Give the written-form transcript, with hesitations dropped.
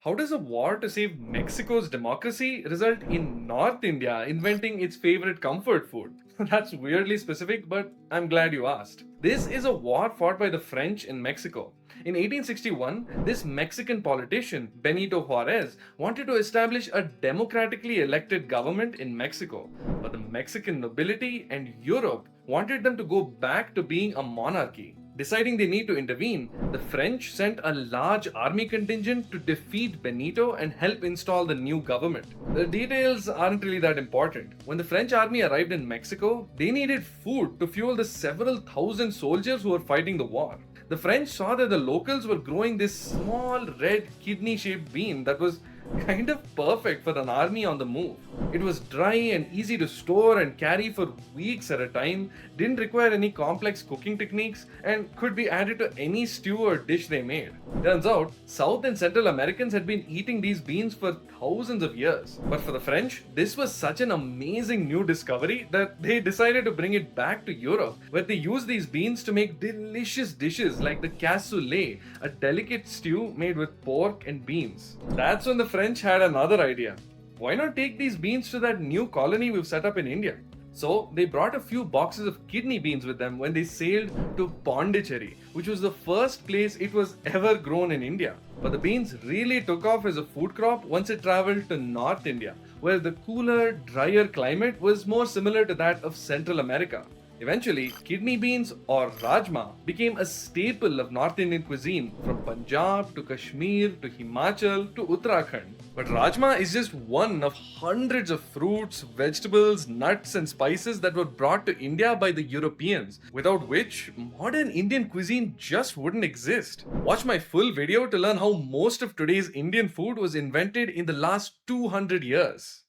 How does a war to save Mexico's democracy result in North India inventing its favorite comfort food? That's weirdly specific, but I'm glad you asked. This is a war fought by the French in Mexico. In 1861, this Mexican politician, Benito Juarez, wanted to establish a democratically elected government in Mexico. But the Mexican nobility and Europe wanted them to go back to being a monarchy. Deciding they need to intervene, the French sent a large army contingent to defeat Benito and help install the new government. The details aren't really that important. When the French army arrived in Mexico, they needed food to fuel the several thousand soldiers who were fighting the war. The French saw that the locals were growing this small red kidney shaped bean that was kind of perfect for an army on the move. It was dry and easy to store and carry for weeks at a time, didn't require any complex cooking techniques, and could be added to any stew or dish they made. Turns out, South and Central Americans had been eating these beans for thousands of years. But for the French, this was such an amazing new discovery that they decided to bring it back to Europe, where they used these beans to make delicious dishes like the cassoulet, a delicate stew made with pork and beans. That's when the French had another idea. Why not take these beans to that new colony we've set up in India? So they brought a few boxes of kidney beans with them when they sailed to Pondicherry, which was the first place it was ever grown in India. But the beans really took off as a food crop once it traveled to North India, where the cooler, drier climate was more similar to that of Central America. Eventually, kidney beans or rajma became a staple of North Indian cuisine from Punjab to Kashmir to Himachal to Uttarakhand. But rajma is just one of hundreds of fruits, vegetables, nuts, and spices that were brought to India by the Europeans, without which modern Indian cuisine just wouldn't exist. Watch my full video to learn how most of today's Indian food was invented in the last 200 years.